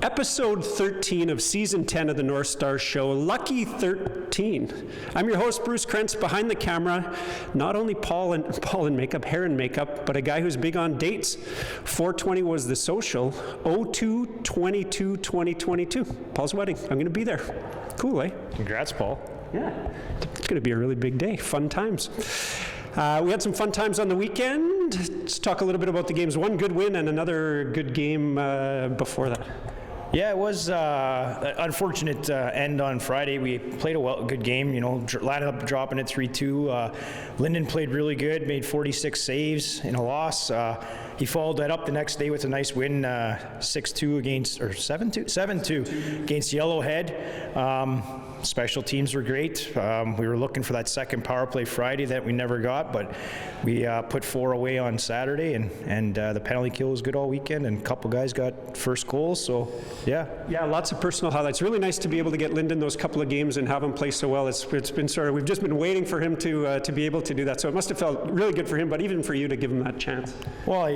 Episode 13 of Season 10 of the Northstars Show, Lucky 13. I'm your host, Bruce Krentz, behind the camera. Not only Paul in makeup, hair and makeup, but a guy who's big on dates. 420 was the social, 02/22/2022. Paul's wedding. I'm going to be there. Cool, eh? Congrats, Paul. Yeah. It's going to be a really big day. Fun times. We had some fun times on the weekend. Let's talk a little bit about the games. One good win and another good game before that. Yeah, it was an unfortunate end on Friday. We played a good game, landed up dropping it 3-2. Linden played really good, made 46 saves in a loss. He followed that up the next day with a nice win, 6-2 against, or 7-2 against Yellowhead. Special teams were great. We were looking for that second power play Friday that we never got, but we put 4 away on Saturday, and the penalty kill was good all weekend, and a couple guys got first goals, so yeah. Yeah, lots of personal highlights. Really nice to be able to get Linden those couple of games and have him play so well. It's been sort of, we've just been waiting for him to be able to do that, so it must have felt really good for him, but even for you to give him that chance. Well,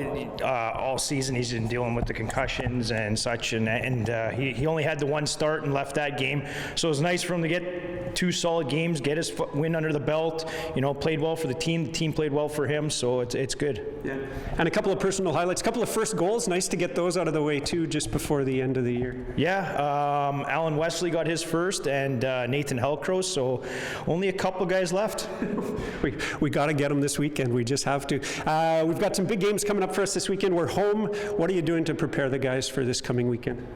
all season he's been dealing with the concussions and such, and he only had the one start and left that game, so it was nice for him to get 2 solid games, get his win under the belt, played well for the team played well for him, so it's good. Yeah. And a couple of personal highlights, a couple of first goals, nice to get those out of the way too, just before the end of the year. Yeah, Alan Wesley got his first, and Nathan Hellcross, so only a couple guys left. we got to get them this weekend, we just have to. We've got some big games coming up for us this weekend. We're home. What are you doing to prepare the guys for this coming weekend?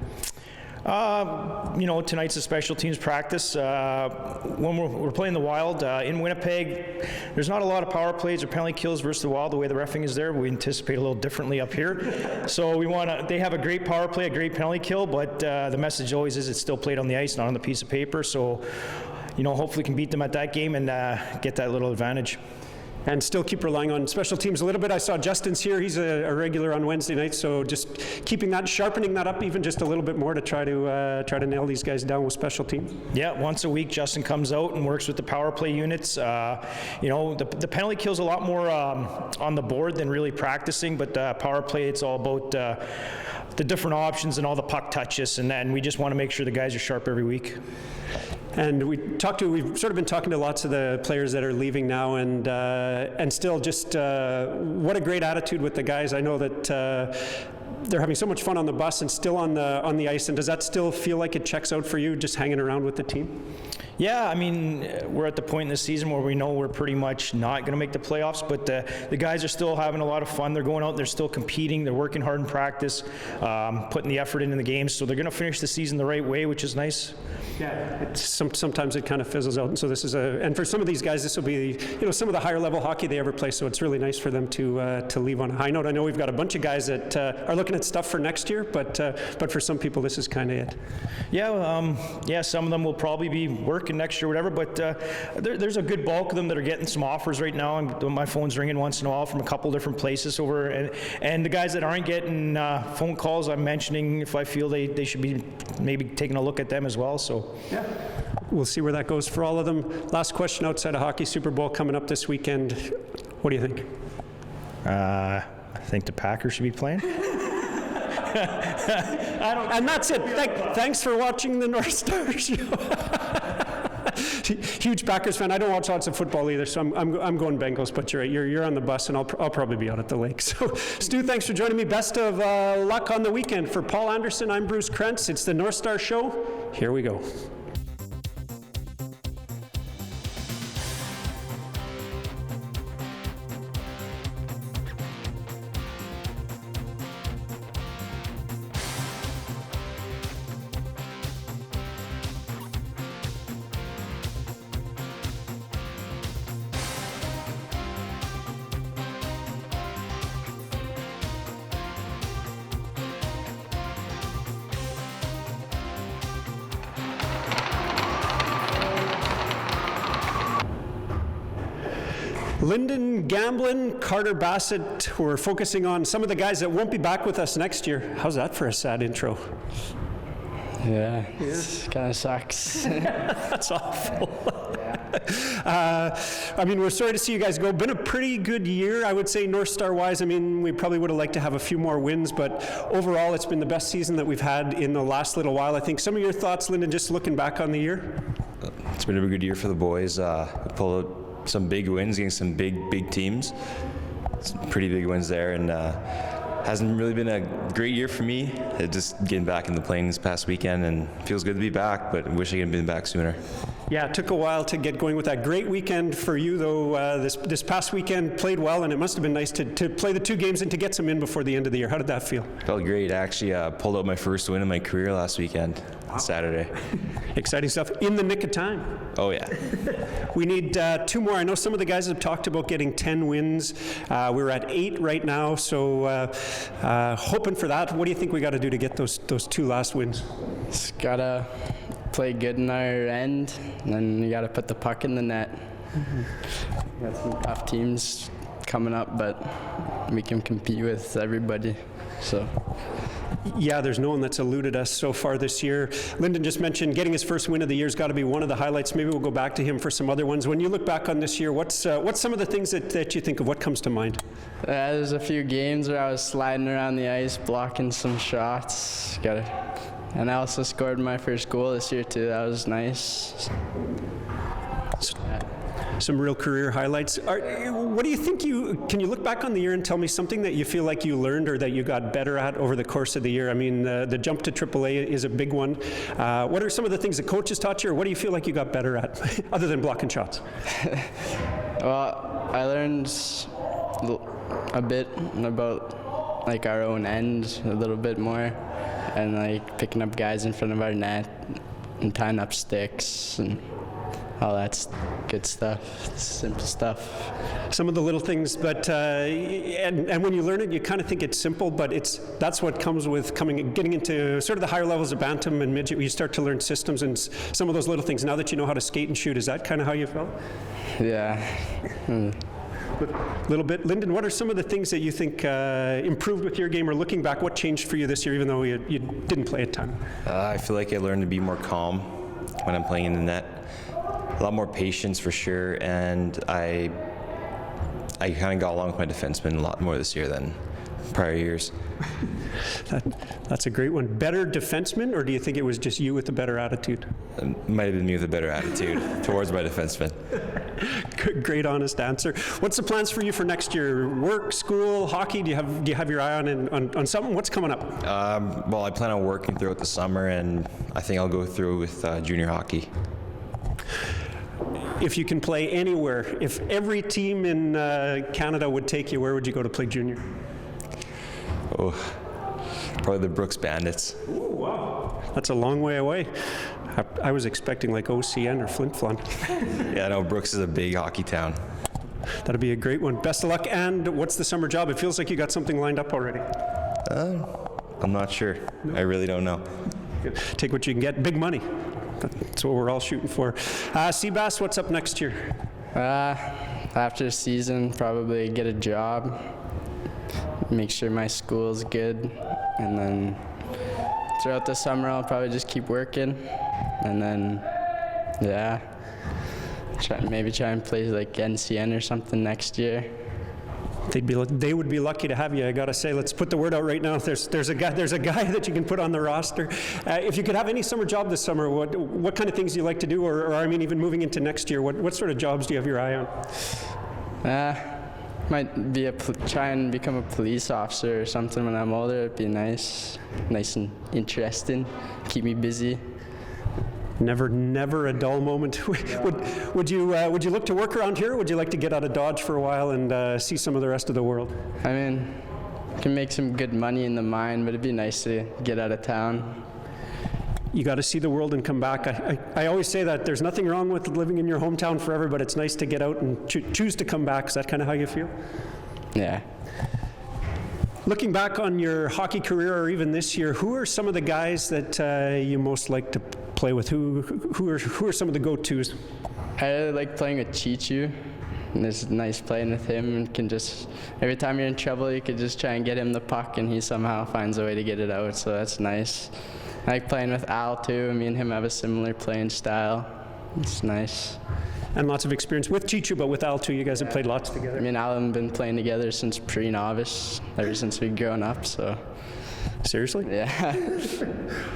Tonight's a special teams practice. When we're playing the Wild in Winnipeg, there's not a lot of power plays or penalty kills versus the Wild. The way the reffing is there, we anticipate a little differently up here. So they have a great power play, a great penalty kill, but the message always is it's still played on the ice, not on the piece of paper. So, hopefully we can beat them at that game and get that little advantage. And still keep relying on special teams a little bit. I saw Justin's here. He's a regular on Wednesday night, so just keeping that, sharpening that up even just a little bit more to try to nail these guys down with special teams. Yeah, once a week Justin comes out and works with the power play units. The penalty kill's a lot more on the board than really practicing, but power play, it's all about the different options and all the puck touches, and then we just want to make sure the guys are sharp every week. And we've sort of been talking to lots of the players that are leaving now, and still just what a great attitude with the guys. I know that they're having so much fun on the bus and still on the ice. And does that still feel like it checks out for you, just hanging around with the team? Yeah, I mean, we're at the point in the season where we know we're pretty much not going to make the playoffs, but the guys are still having a lot of fun. They're going out, they're still competing, they're working hard in practice, putting the effort into the games, so they're going to finish the season the right way, which is nice. Yeah, sometimes it kind of fizzles out, and so this is and for some of these guys, this will be some of the higher level hockey they ever play, so it's really nice for them to leave on a high note. I know we've got a bunch of guys that are looking at stuff for next year, but for some people, this is kind of it. Yeah, some of them will probably be working next year, whatever, but there's a good bulk of them that are getting some offers right now, and my phone's ringing once in a while from a couple different places over, and the guys that aren't getting phone calls, I'm mentioning if I feel they should be maybe taking a look at them as well, so. Yeah. We'll see where that goes for all of them. Last question outside of hockey, Super Bowl coming up this weekend. What do you think? I think the Packers should be playing. And that's it. Thanks for watching the Northstars Show. Huge Packers fan. I don't watch lots of football either, so I'm going Bengals. But you're right. You're on the bus, and I'll probably be out at the lake. So, Stu, thanks for joining me. Best of luck on the weekend. For Paul Anderson, I'm Bruce Krentz. It's the Northstars Show. Here we go. Linden, Gamblin, Carter Bassett, we're focusing on some of the guys that won't be back with us next year. How's that for a sad intro? Yeah, it kind of sucks. That's awful. I mean, we're sorry to see you guys go. Been a pretty good year, I would say, North Star wise. I mean, we probably would have liked to have a few more wins, but overall, it's been the best season that we've had in the last little while. I think some of your thoughts, Lyndon, just looking back on the year? It's been a good year for the boys. We pulled out some big wins against some big teams. Some pretty big wins there, and hasn't really been a great year for me. Just getting back in the plane this past weekend, and feels good to be back, but wish I could have been back sooner. Yeah, it took a while to get going with that. Great weekend for you, though. This past weekend played well, and it must have been nice to play the 2 games and to get some in before the end of the year. How did that feel? Felt great. I actually pulled out my first win in my career last weekend, on Saturday. Exciting stuff. In the nick of time. Oh, yeah. We need 2 more. I know some of the guys have talked about getting 10 wins. We're at 8 right now, so hoping for that. What do you think we got to do to get those 2 last wins? Just gotta play good in our end, and then you gotta put the puck in the net. We got some tough teams coming up, but we can compete with everybody. So. Yeah, there's no one that's eluded us so far this year. Lyndon just mentioned getting his first win of the year has got to be one of the highlights. Maybe we'll go back to him for some other ones. When you look back on this year, what's some of the things that you think of? What comes to mind? There's a few games where I was sliding around the ice, blocking some shots. And I also scored my first goal this year too. That was nice. Some real career highlights. What do you think can you look back on the year and tell me something that you feel like you learned or that you got better at over the course of the year? I mean, the jump to AAA is a big one. What are some of the things the coaches taught you, or what do you feel like you got better at, other than blocking shots? Well, I learned a bit about like our own end a little bit more, and like picking up guys in front of our net and tying up sticks and all that's good stuff, simple stuff. Some of the little things, but and when you learn it, you kind of think it's simple, but that's what comes with getting into sort of the higher levels of bantam and midget. You start to learn systems and some of those little things. Now that you know how to skate and shoot, is that kind of how you felt? Yeah. A little bit. Lyndon, what are some of the things that you think improved with your game, or looking back, what changed for you this year, even though you didn't play a ton? I feel like I learned to be more calm when I'm playing in the net. A lot more patience for sure, and I kind of got along with my defensemen a lot more this year than prior years. That's a great one. Better defenseman, or do you think it was just you with a better attitude? It might have been me with a better attitude towards my defensemen. Great, honest answer. What's the plans for you for next year? Work, school, hockey? Do you have your eye on something? What's coming up? Well, I plan on working throughout the summer, and I think I'll go through with junior hockey. If you can play anywhere, if every team in Canada would take you, where would you go to play junior? Oh, probably the Brooks Bandits. Oh, wow. That's a long way away. I was expecting like OCN or Flin Flon. Yeah, no, Brooks is a big hockey town. That'll be a great one. Best of luck. And what's the summer job? It feels like you got something lined up already. I'm not sure. No. I really don't know. Take what you can get. Big money. That's what we're all shooting for. Seabass, what's up next year? After the season, probably get a job, make sure my school's good, and then throughout the summer I'll probably just keep working, and then maybe try and play like NCN or something next year. They would be lucky to have you, I gotta say. Let's put the word out right now. There's a guy that you can put on the roster. If you could have any summer job this summer, what kind of things do you like to do, or I mean, even moving into next year, what sort of jobs do you have your eye on? Might be try and become a police officer or something when I'm older. It'd be nice and interesting, keep me busy. Never a dull moment. Would you look to work around here, or would you like to get out of Dodge for a while and see some of the rest of the world? I mean, can make some good money in the mine, but it'd be nice to get out of town. You got to see the world and come back. I always say that there's nothing wrong with living in your hometown forever, but it's nice to get out and choose to come back. Is that kind of how you feel? Yeah. Looking back on your hockey career, or even this year, who are some of the guys that you most like to play with? Who are some of the go-tos? I really like playing with Chichu. And it's nice playing with him, and can just, every time you're in trouble, you could just try and get him the puck, and he somehow finds a way to get it out, so that's nice. I like playing with Al too. Me and him have a similar playing style. It's nice. And lots of experience with Chichu, but with Al too, you guys have played lots together. Me and Al have been playing together since pre-novice, ever since we've grown up, so. Seriously? Yeah.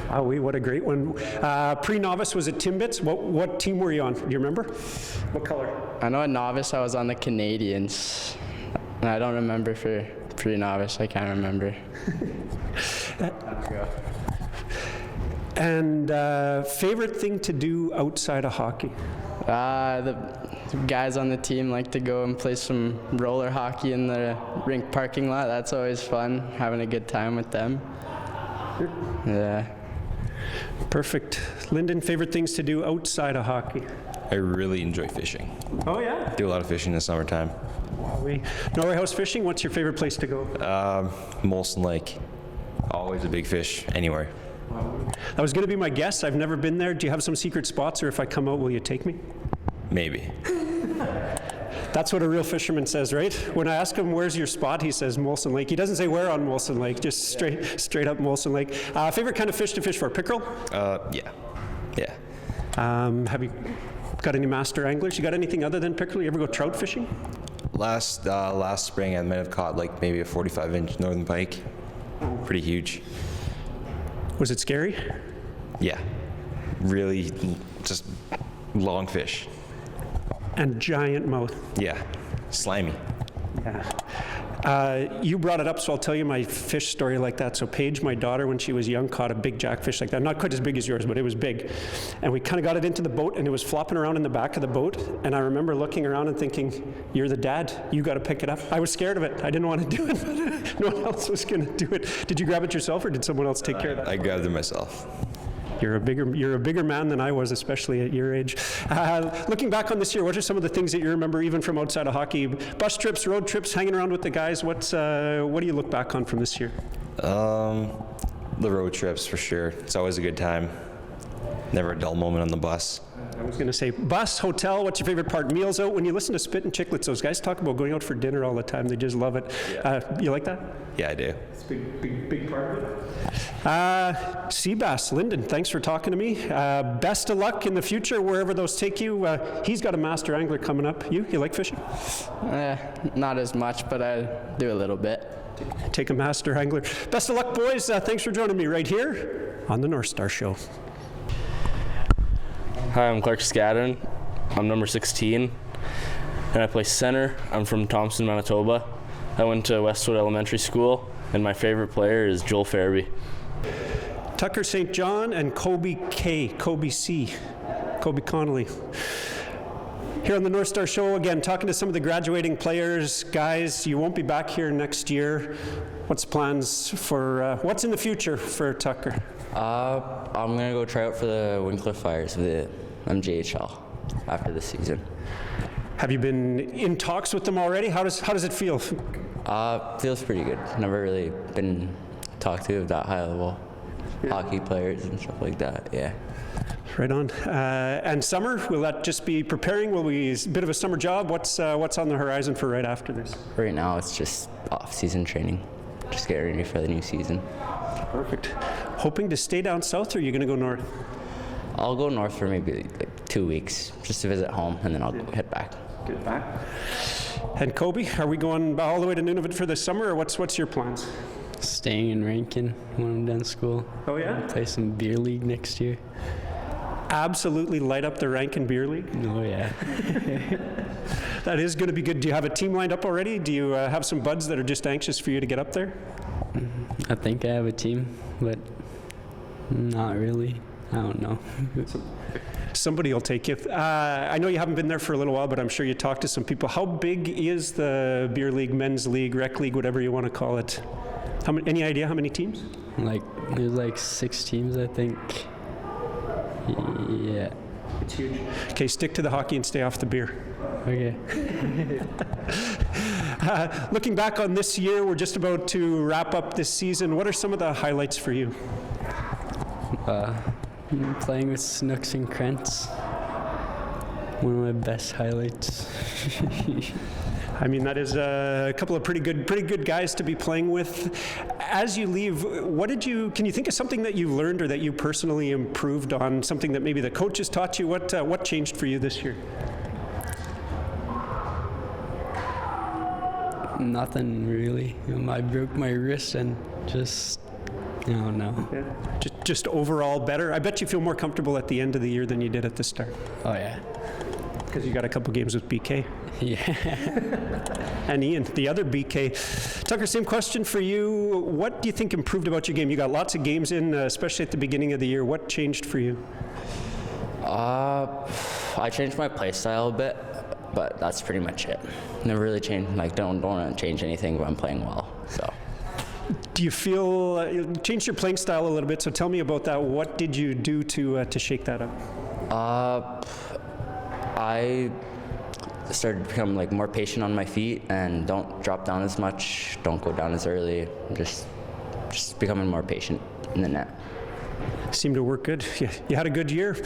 Wowee, what a great one. Pre-novice was at Timbits. What team were you on? Do you remember? What color? I know at novice I was on the Canadians. And I don't remember for pre-novice. I can't remember. And favorite thing to do outside of hockey? The guys on the team like to go and play some roller hockey in the rink parking lot. That's always fun, having a good time with them. Yeah. Perfect. Lyndon, favorite things to do outside of hockey? I really enjoy fishing. Oh, yeah? Do a lot of fishing in the summertime. Norway House fishing, what's your favorite place to go? Molson Lake. Always a big fish, anywhere. That was going to be my guess. I've never been there. Do you have some secret spots, or if I come out, will you take me? Maybe. That's what a real fisherman says, right? When I ask him, where's your spot, he says Molson Lake. He doesn't say where on Molson Lake, just straight up Molson Lake. Favorite kind of fish to fish for? Pickerel? Yeah. Yeah. Have you got any master anglers? You got anything other than pickerel? You ever go trout fishing? Last spring, I might have caught like maybe a 45-inch northern pike. Pretty huge. Was it scary? Yeah. Really just long fish. And giant mouth. Yeah. Slimy. Yeah. You brought it up, so I'll tell you my fish story like that. So Paige, my daughter, when she was young, caught a big jackfish like that. Not quite as big as yours, but it was big. And we kind of got it into the boat, and it was flopping around in the back of the boat. And I remember looking around and thinking, you're the dad. You got to pick it up. I was scared of it. I didn't want to do it, but no one else was going to do it. Did you grab it yourself, or did someone else take care of that? I grabbed it myself. You're a bigger man than I was, especially at your age. Looking back on this year, what are some of the things that you remember, even from outside of hockey? Bus trips, road trips, hanging around with the guys. What do you look back on from this year? The road trips for sure. It's always a good time. Never a dull moment on the bus. I was going to say bus, hotel. What's your favorite part? Meals out. When you listen to Spit and Chicklets, those guys talk about going out for dinner all the time. They just love it. Yeah. You like that? Yeah, I do. It's a big part of it. Seabass, Lyndon, thanks for talking to me. Best of luck in the future, wherever those take you. He's got a master angler coming up. You like fishing? Not as much, but I do a little bit. Take a master angler. Best of luck, boys. Thanks for joining me right here on the Northstar Show. Hi, I'm Clark Scadden. I'm number 16, and I play center. I'm from Thompson, Manitoba. I went to Westwood Elementary School, and my favorite player is Joel Farabee. Tucker St. John and Kobe K, Kobe C, Kobe Connolly. Here on the Northstar Show, again, talking to some of the graduating players. Guys, you won't be back here next year. What's plans for, what's in the future for Tucker? I'm going to go try out for the Winkler Fires of the MJHL after this season. Have you been in talks with them already? How does it feel? Feels pretty good. Never really been talked to of that high level hockey players and stuff like that, yeah. Right on. And summer, will that just be preparing? Will we, a bit of a summer job? What's on the horizon for right after this? Right now it's just off-season training. Just getting ready for the new season. Perfect. Hoping to stay down south, or are you going to go north? I'll go north for maybe like 2 weeks just to visit home, and then I'll head back. Get back. And Kobe, are we going all the way to Nunavut for the summer, or what's your plans? Staying in Rankin when I'm done school. Oh yeah? Play some beer league next year. Absolutely light up the Rankin Beer League. Oh yeah. That is going to be good. Do you have a team lined up already? Do you have some buds that are just anxious for you to get up there? I think I have a team, but not really. I don't know. Somebody will take you. I know you haven't been there for a little while, but I'm sure you talked to some people. How big is the beer league, men's league, rec league, whatever you want to call it? Any idea how many teams? There's like 6 teams, I think. Yeah. It's huge. Okay, stick to the hockey and stay off the beer. Okay. Looking back on this year, we're just about to wrap up this season. What are some of the highlights for you? Playing with Snooks and Krentz. One of my best highlights. I mean, that is a couple of pretty good guys to be playing with. As you leave, can you think of something that you learned or that you personally improved on, something that maybe the coaches taught you? What changed for you this year? Nothing really. I broke my wrist and just, I don't know. Yeah. Just overall better? I bet you feel more comfortable at the end of the year than you did at the start. Oh yeah. Because you got a couple games with BK. Yeah. And Ian, the other BK. Tucker, same question for you. What do you think improved about your game? You got lots of games in, especially at the beginning of the year. What changed for you? I changed my play style a bit, but that's pretty much it. Never really changed. Like, don't want to change anything, but I'm playing well. So. Do you feel you changed your playing style a little bit? So tell me about that. What did you do to shake that up? I started to become like more patient on my feet and don't drop down as much, don't go down as early, just becoming more patient in the net. Seemed to work good. You had a good year.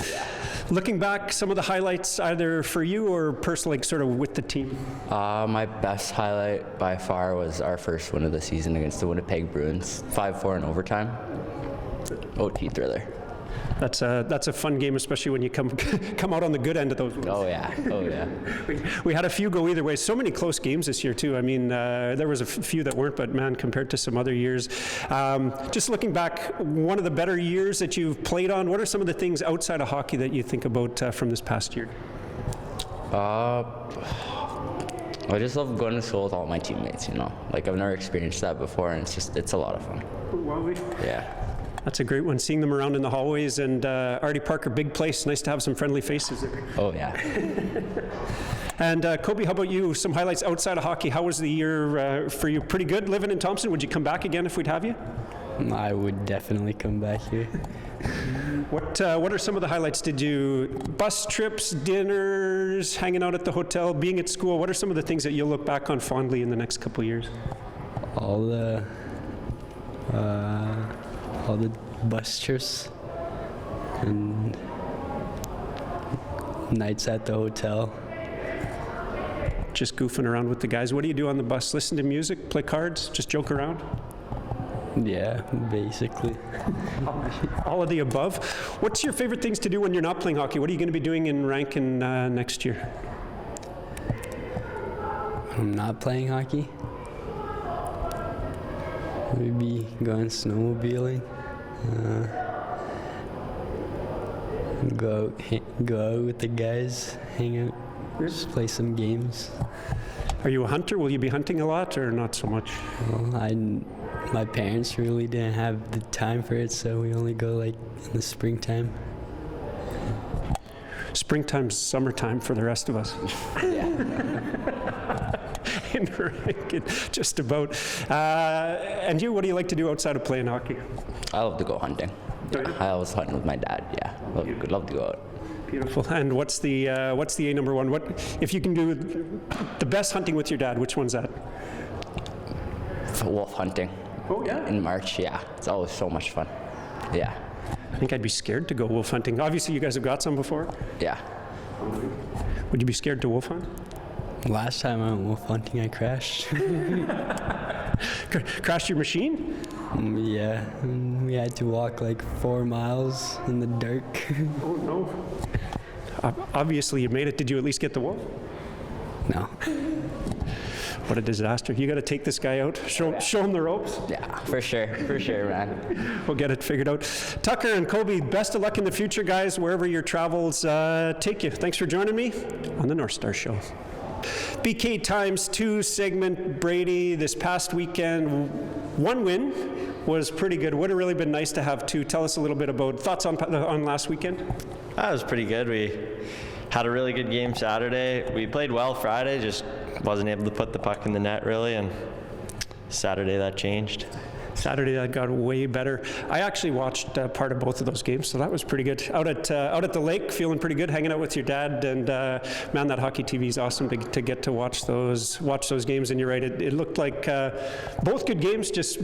Looking back, some of the highlights either for you or personally, sort of with the team? My best highlight by far was our first win of the season against the Winnipeg Bruins, 5-4 in overtime. OT thriller. That's a fun game, especially when you come out on the good end of those ones. Oh yeah. We had a few go either way. So many close games this year too. I mean, there was a few that weren't, but man, compared to some other years. Just looking back, one of the better years that you've played on, what are some of the things outside of hockey that you think about from this past year? I just love going to school with all my teammates, you know. Like, I've never experienced that before, and it's a lot of fun. Yeah. That's a great one, seeing them around in the hallways. And Artie Parker, big place. Nice to have some friendly faces there. Oh, yeah. And Kobe, how about you? Some highlights outside of hockey. How was the year for you? Pretty good living in Thompson? Would you come back again if we'd have you? I would definitely come back here. What are some of the highlights? Did you bus trips, dinners, hanging out at the hotel, being at school? What are some of the things that you'll look back on fondly in the next couple of years? All the bus trips and nights at the hotel. Just goofing around with the guys. What do you do on the bus? Listen to music, play cards, just joke around? Yeah, basically. All of the above. What's your favorite things to do when you're not playing hockey? What are you going to be doing in Rankin next year? I'm not playing hockey. Maybe going snowmobiling. Go out with the guys, hang out, just play some games. Are you a hunter? Will you be hunting a lot or not so much? Well, my parents really didn't have the time for it, so we only go like in the springtime. Springtime's summertime for the rest of us. Yeah. In Rankin, just about. And you, what do you like to do outside of playing hockey? I love to go hunting. I was hunting with my dad, yeah. Love to go out. Beautiful. And what's the A number one? What if you can do the best hunting with your dad? Which one's that? Wolf hunting. Oh yeah. In March, yeah. It's always so much fun. Yeah. I think I'd be scared to go wolf hunting. Obviously, you guys have got some before. Yeah. Would you be scared to wolf hunt? Last time I went wolf hunting, I crashed. Crashed your machine? Yeah, and we had to walk like 4 miles in the dark. Oh no. Obviously, you made it. Did you at least get the wolf? No. What a disaster. You got to take this guy out, show him the ropes. Yeah, for sure, man. We'll get it figured out. Tucker and Kobe, best of luck in the future, guys, wherever your travels take you. Thanks for joining me on the Northstars Show. BK times 2 segment, Brady, this past weekend, 1 win was pretty good. Would have really been nice to have 2. Tell us a little bit about thoughts on last weekend. That was pretty good. We had a really good game Saturday. We played well Friday, just wasn't able to put the puck in the net really, and Saturday that changed. Saturday that got way better. I actually watched part of both of those games, so that was pretty good. Out at the lake, feeling pretty good, hanging out with your dad, and man, that hockey TV is awesome to get to watch those games. And you're right, it looked like both good games, just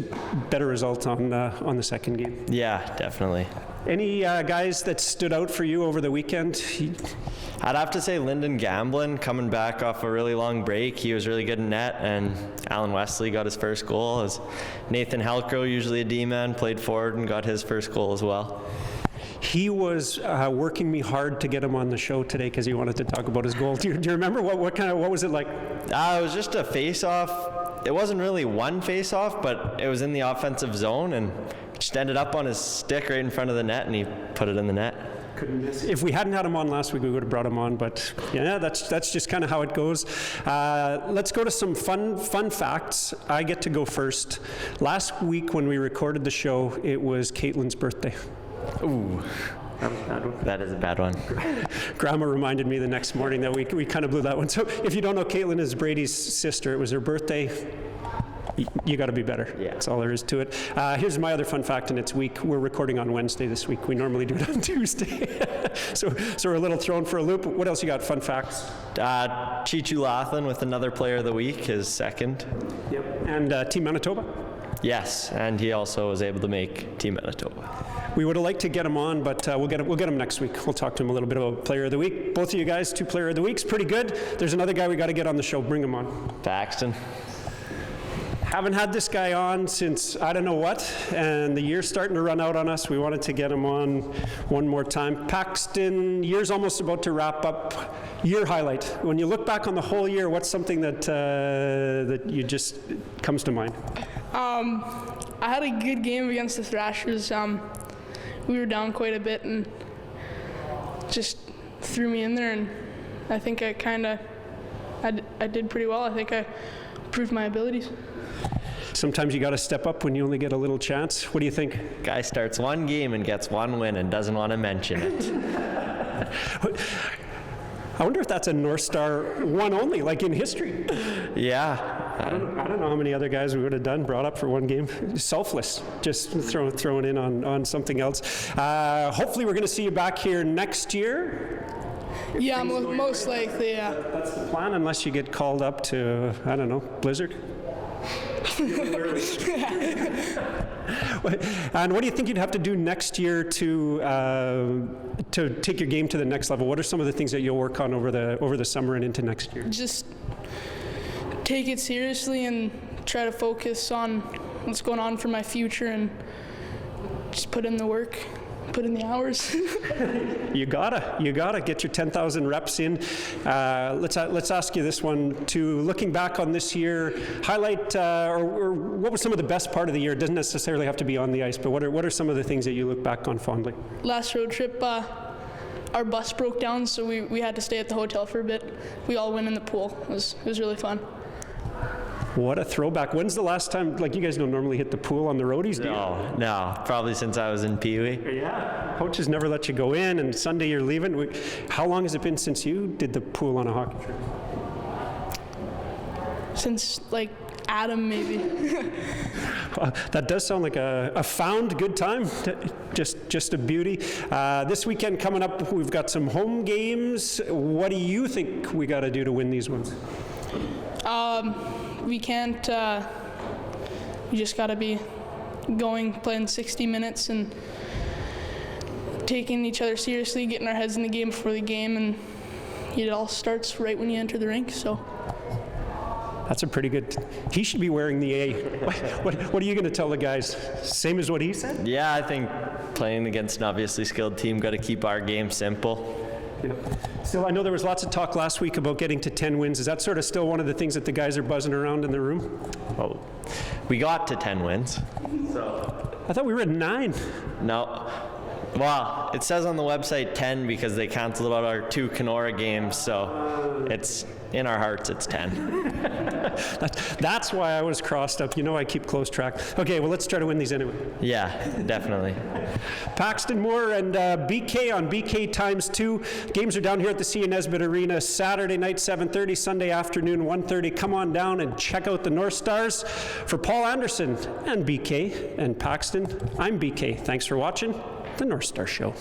better results on the second game. Yeah, definitely. Any guys that stood out for you over the weekend? I'd have to say LINDEN GAMBLIN, coming back off a really long break. He was really good in net, and Alan Wesley got his first goal. As Nathan Halcrow, usually a D-man, played forward and got his first goal as well. He was working me hard to get him on the show today because he wanted to talk about his goal. Do you remember what was it like? It was just a face-off. It wasn't really one face-off, but it was in the offensive zone, and just ended up on his stick right in front of the net, and he put it in the net. Couldn't miss. If we hadn't had him on last week, we would have brought him on, but yeah, that's just kind of how it goes. Let's go to some fun facts. I get to go first. Last week when we recorded the show, it was Caitlin's birthday. Ooh. That was a bad one. That is a bad one. Grandma reminded me the next morning that we kind of blew that one. So if you don't know, Caitlin is Brady's sister. It was her birthday. You got to be better. Yeah. That's all there is to it. Here's my other fun fact, and it's week. We're recording on Wednesday this week. We normally do it on Tuesday. so we're a little thrown for a loop. What else you got? Fun facts? Chichu Laughlin with another player of the week, his second. Yep. And Team Manitoba? Yes, and he also was able to make Team Manitoba. We would have liked to get him on, but we'll get him next week. We'll talk to him a little bit about Player of the Week. Both of you guys, 2 Player of the Weeks, pretty good. There's another guy we got to get on the show. Bring him on. Paxton. Haven't had this guy on since I don't know what, and the year's starting to run out on us. We wanted to get him on one more time. Paxton, year's almost about to wrap up. Year highlight. When you look back on the whole year, what's something that you just comes to mind? I had a good game against the Thrashers. We were down quite a bit and just threw me in there, and I think I did pretty well. I think I proved my abilities. Sometimes you got to step up when you only get a little chance. What do you think? Guy starts one game and gets one win and doesn't want to mention it. I wonder if that's a North Star one only, like in history. Yeah. I don't know how many other guys we would have brought up for one game. Selfless, just throwing in on something else. Hopefully we're going to see you back here next year. Yeah, most likely, yeah. That's the plan, unless you get called up to, I don't know, Blizzard. And what do you think you'd have to do next year to take your game to the next level? What are some of the things that you'll work on over the summer and into next year? Just take it seriously and try to focus on what's going on for my future and just put in the work. Put in the hours. You gotta get your 10,000 reps in. Let's ask you this one too. Looking back on this year, highlight or what was some of the best part of the year? It doesn't necessarily have to be on the ice, but what are some of the things that you look back on fondly? Last road trip, our bus broke down, so we had to stay at the hotel for a bit. We all went in the pool. It was really fun. What a throwback. When's the last time, like you guys don't normally hit the pool on the roadies, do you? No, probably since I was in Pee Wee. Yeah, coaches never let you go in, and Sunday you're leaving. How long has it been since you did the pool on a hockey trip? Since, like, Adam, maybe. Well, that does sound like a found good time, just a beauty. This weekend coming up, we've got some home games. What do you think we got to do to win these ones? We can't, we just got to be playing 60 minutes and taking each other seriously, getting our heads in the game before the game, and it all starts right when you enter the rink, so. That's a pretty good, he should be wearing the A. What are you going to tell the guys? Same as what he said? Yeah, I think playing against an obviously skilled team, got to keep our game simple. Yeah. Still, I know there was lots of talk last week about getting to 10 wins. Is that sort of still one of the things that the guys are buzzing around in the room? Well, we got to 10 wins. So. I thought we were at 9. No. Well, it says on the website 10 because they canceled out our 2 Kenora games, so it's in our hearts, it's 10. That's why I was crossed up. You know I keep close track. Okay, well, let's try to win these anyway. Yeah, definitely. Paxton Moore and BK on BK ×2. Games are down here at the C. Nesbitt Arena Saturday night, 7:30, Sunday afternoon, 1:30. Come on down and check out the North Stars. For Paul Anderson and BK and Paxton, I'm BK. Thanks for watching the North Star Show.